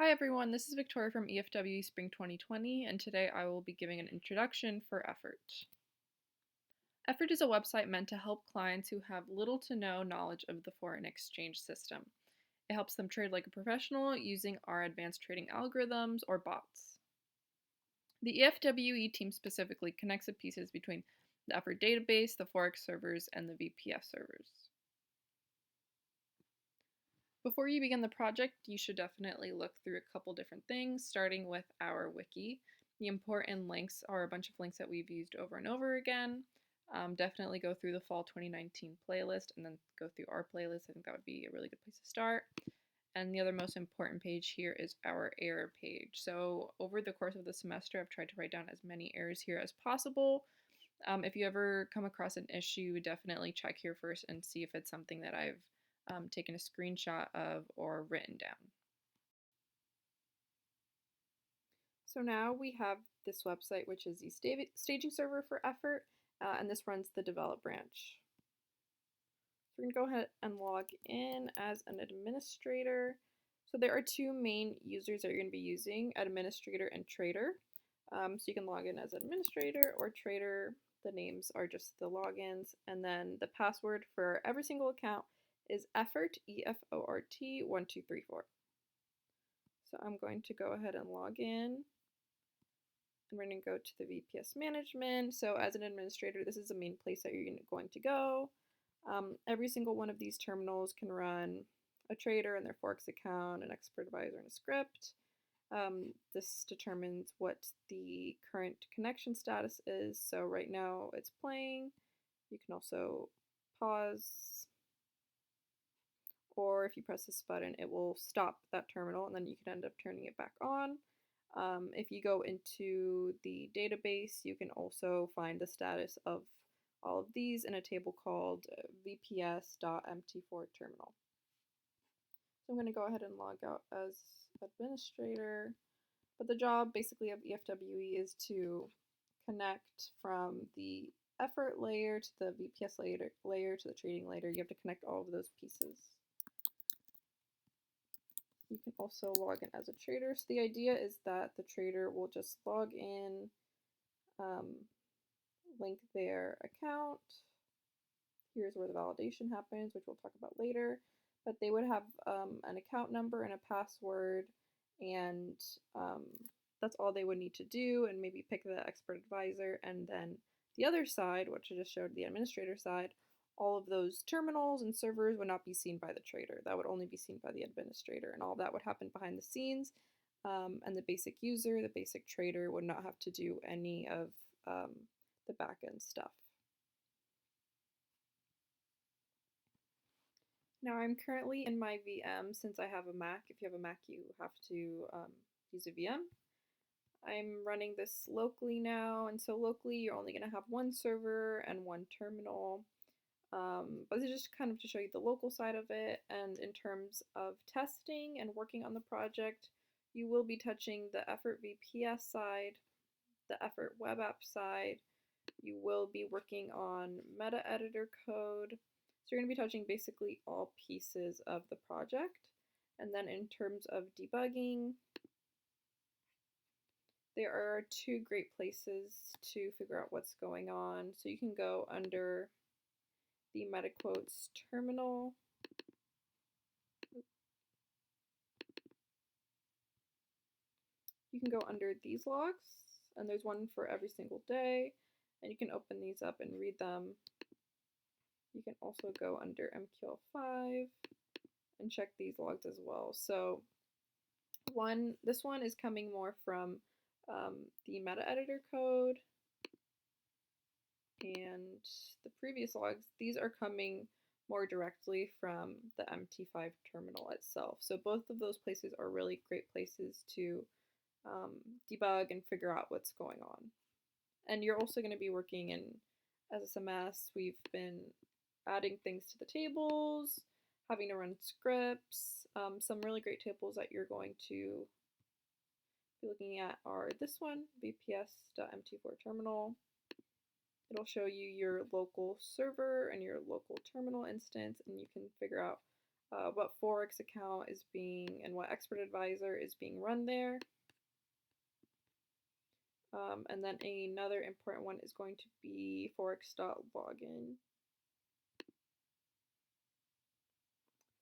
Hi everyone, this is Victoria from EFWE Spring 2020, and today I will be giving an introduction for EForT. EForT is a website meant to help clients who have little to no knowledge of the foreign exchange system. It helps them trade like a professional using our advanced trading algorithms or bots. The EFWE team specifically connects the pieces between the EForT database, the Forex servers, and the VPS servers. Before you begin the project, you should definitely look through a couple different things, starting with our wiki. The important links are a bunch of links that we've used over and over again. Definitely go through the fall 2019 playlist and then go through our playlist. I think that would be a really good place to start. And the other most important page here is our error page. So over the course of the semester, I've tried to write down as many errors here as possible. If you ever come across an issue, definitely check here first and see if it's something that I've taken a screenshot of or written down. So now we have this website, which is the staging server for EForT, and this runs the develop branch. So we're going to go ahead and log in as an administrator. So there are two main users that you're going to be using, administrator and trader. So you can log in as administrator or trader. The names are just the logins, and then the password for every single account is EForT, EFORT 1234. So I'm going to go ahead and log in. And we're going to go to the VPS management. So as an administrator, this is the main place that you're going to go. Every single one of these terminals can run a trader and their Forex account, an expert advisor, and a script. This determines what the current connection status is. So right now it's playing. You can also pause, or if you press this button, it will stop that terminal and then you can end up turning it back on. If you go into the database, you can also find the status of all of these in a table called vps.mt4 terminal. So I'm going to go ahead and log out as administrator. But the job basically of EFWE is to connect from the EForT layer to the VPS layer to the trading layer. You have to connect all of those pieces. You can also log in as a trader. So the idea is that the trader will just log in, link their account. Here's where the validation happens, which we'll talk about later. But they would have an account number and a password, and that's all they would need to do, and maybe pick the expert advisor. And then the other side, which I just showed, the administrator side, all of those terminals and servers would not be seen by the trader. That would only be seen by the administrator, and all that would happen behind the scenes. And the basic user, the basic trader, would not have to do any of the back-end stuff. Now I'm currently in my VM since I have a Mac. If you have a Mac, you have to use a VM. I'm running this locally now, and so locally you're only going to have one server and one terminal. But this is just kind of to show you the local side of it, and in terms of testing and working on the project, you will be touching the EForT VPS side, the EForT web app side. You will be working on meta editor code. So you're going to be touching basically all pieces of the project. And then in terms of debugging, there are two great places to figure out what's going on. So you can go under the MetaQuotes terminal. You can go under these logs, and there's one for every single day, and you can open these up and read them. You can also go under MQL5 and check these logs as well. So this one is coming more from the meta editor code, and the previous logs, these are coming more directly from the MT5 terminal itself. So both of those places are really great places to debug and figure out what's going on. And you're also going to be working in SSMS. We've been adding things to the tables, having to run scripts. Some really great tables that you're going to be looking at are this one, vps.mt4 terminal. It'll show you your local server and your local terminal instance, and you can figure out what Forex account is being and what expert advisor is being run there. And then another important one is going to be forex.login.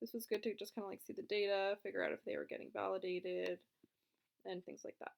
This was good to just kind of like see the data, figure out if they were getting validated, and things like that.